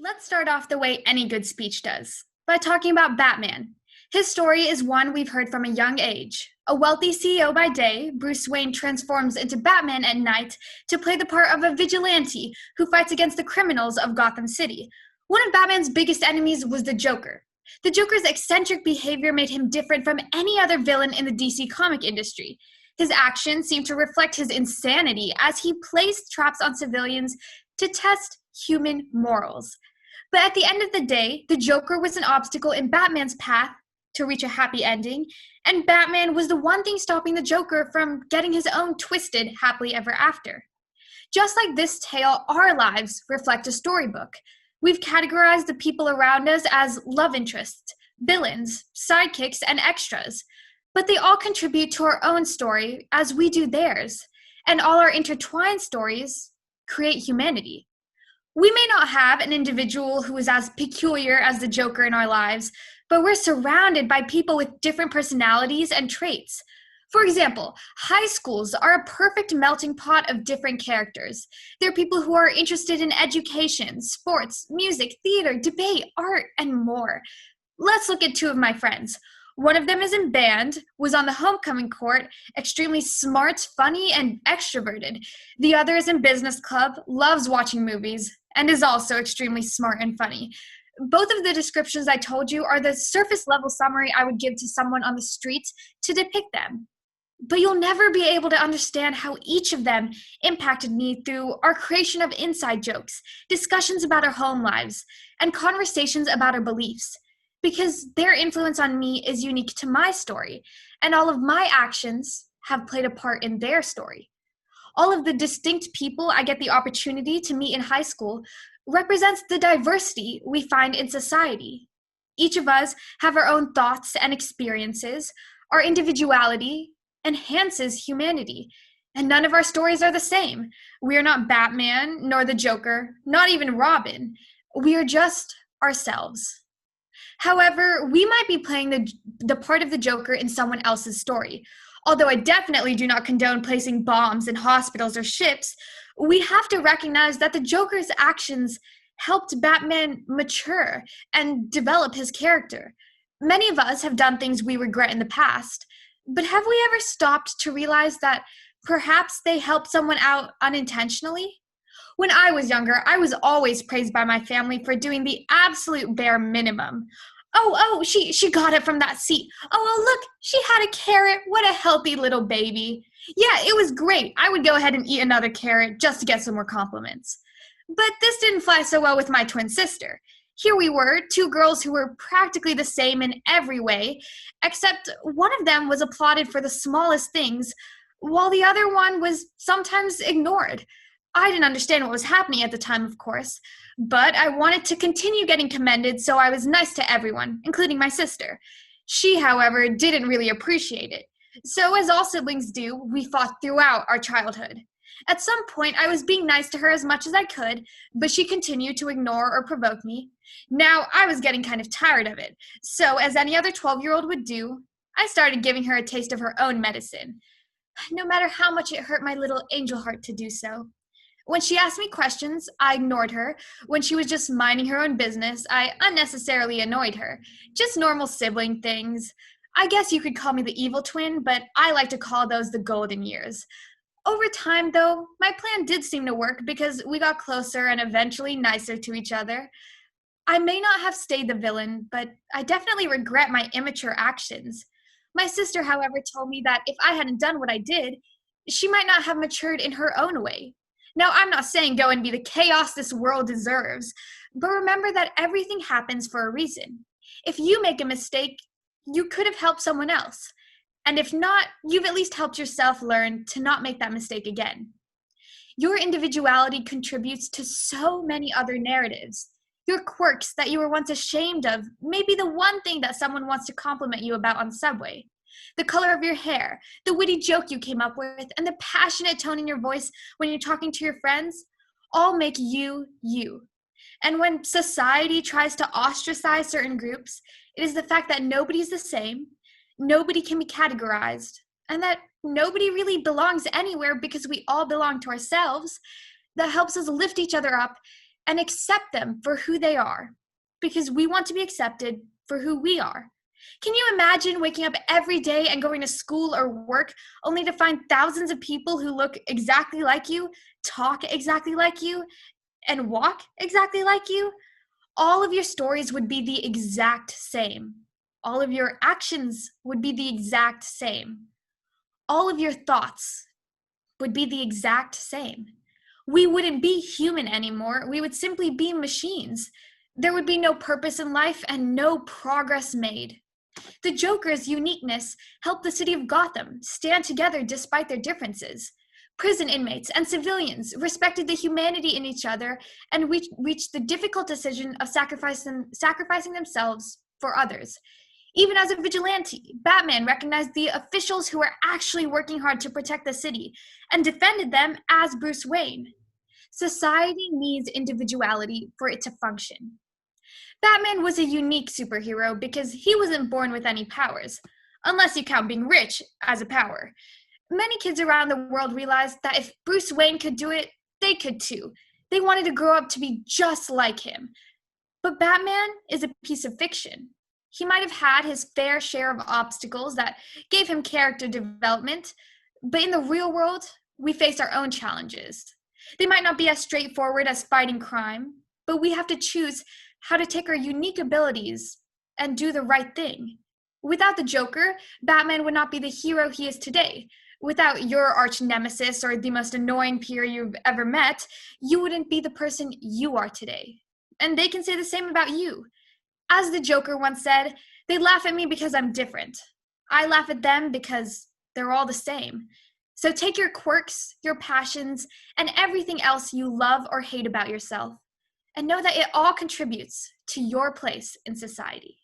Let's start off the way any good speech does, by talking about Batman. His story is one we've heard from a young age. A wealthy CEO by day, Bruce Wayne transforms into Batman at night to play the part of a vigilante who fights against the criminals of Gotham City. One of Batman's biggest enemies was the Joker. The Joker's eccentric behavior made him different from any other villain in the DC comic industry. His actions seem to reflect his insanity as he placed traps on civilians to test human morals. But at the end of the day, the Joker was an obstacle in Batman's path to reach a happy ending, and Batman was the one thing stopping the Joker from getting his own twisted happily ever after. Just like this tale, our lives reflect a storybook. We've categorized the people around us as love interests, villains, sidekicks, and extras, but they all contribute to our own story as we do theirs, and all our intertwined stories create humanity. We may not have an individual who is as peculiar as the Joker in our lives, but we're surrounded by people with different personalities and traits. For example, high schools are a perfect melting pot of different characters. There are people who are interested in education, sports, music, theater, debate, art, and more. Let's look at two of my friends. One of them is in band, was on the homecoming court, extremely smart, funny, and extroverted. The other is in business club, loves watching movies, and is also extremely smart and funny. Both of the descriptions I told you are the surface level summary I would give to someone on the streets to depict them. But you'll never be able to understand how each of them impacted me through our creation of inside jokes, discussions about our home lives, and conversations about our beliefs. Because their influence on me is unique to my story, and all of my actions have played a part in their story. All of the distinct people I get the opportunity to meet in high school represents the diversity we find in society. Each of us have our own thoughts and experiences. Our individuality enhances humanity, and none of our stories are the same. We are not Batman, nor the Joker, not even Robin. We are just ourselves. However, we might be playing the part of the Joker in someone else's story. Although I definitely do not condone placing bombs in hospitals or ships, we have to recognize that the Joker's actions helped Batman mature and develop his character. Many of us have done things we regret in the past, but have we ever stopped to realize that perhaps they helped someone out unintentionally? When I was younger, I was always praised by my family for doing the absolute bare minimum. She got it from that seat. Look, she had a carrot. What a healthy little baby. Yeah, it was great. I would go ahead and eat another carrot just to get some more compliments. But this didn't fly so well with my twin sister. Here we were, two girls who were practically the same in every way, except one of them was applauded for the smallest things, while the other one was sometimes ignored. I didn't understand what was happening at the time, of course, but I wanted to continue getting commended, so I was nice to everyone, including my sister. She, however, didn't really appreciate it. So, as all siblings do, we fought throughout our childhood. At some point, I was being nice to her as much as I could, but she continued to ignore or provoke me. Now, I was getting kind of tired of it, so as any other 12-year-old would do, I started giving her a taste of her own medicine, no matter how much it hurt my little angel heart to do so. When she asked me questions, I ignored her. When she was just minding her own business, I unnecessarily annoyed her. Just normal sibling things. I guess you could call me the evil twin, but I like to call those the golden years. Over time, though, my plan did seem to work because we got closer and eventually nicer to each other. I may not have stayed the villain, but I definitely regret my immature actions. My sister, however, told me that if I hadn't done what I did, she might not have matured in her own way. Now, I'm not saying go and be the chaos this world deserves, but remember that everything happens for a reason. If you make a mistake, you could have helped someone else. And if not, you've at least helped yourself learn to not make that mistake again. Your individuality contributes to so many other narratives. Your quirks that you were once ashamed of may be the one thing that someone wants to compliment you about on the subway. The color of your hair, the witty joke you came up with, and the passionate tone in your voice when you're talking to your friends all make you, you. And when society tries to ostracize certain groups, it is the fact that nobody's the same, nobody can be categorized, and that nobody really belongs anywhere because we all belong to ourselves that helps us lift each other up and accept them for who they are, because we want to be accepted for who we are. Can you imagine waking up every day and going to school or work only to find thousands of people who look exactly like you, talk exactly like you, and walk exactly like you? All of your stories would be the exact same. All of your actions would be the exact same. All of your thoughts would be the exact same. We wouldn't be human anymore. We would simply be machines. There would be no purpose in life and no progress made. The Joker's uniqueness helped the city of Gotham stand together despite their differences. Prison inmates and civilians respected the humanity in each other and reached the difficult decision of sacrificing themselves for others. Even as a vigilante, Batman recognized the officials who were actually working hard to protect the city and defended them as Bruce Wayne. Society needs individuality for it to function. Batman was a unique superhero because he wasn't born with any powers, unless you count being rich as a power. Many kids around the world realized that if Bruce Wayne could do it, they could too. They wanted to grow up to be just like him. But Batman is a piece of fiction. He might have had his fair share of obstacles that gave him character development, but in the real world, we face our own challenges. They might not be as straightforward as fighting crime, but we have to choose how to take our unique abilities and do the right thing. Without the Joker, Batman would not be the hero he is today. Without your arch nemesis or the most annoying peer you've ever met, you wouldn't be the person you are today. And they can say the same about you. As the Joker once said, they laugh at me because I'm different. I laugh at them because they're all the same. So take your quirks, your passions, and everything else you love or hate about yourself, and know that it all contributes to your place in society.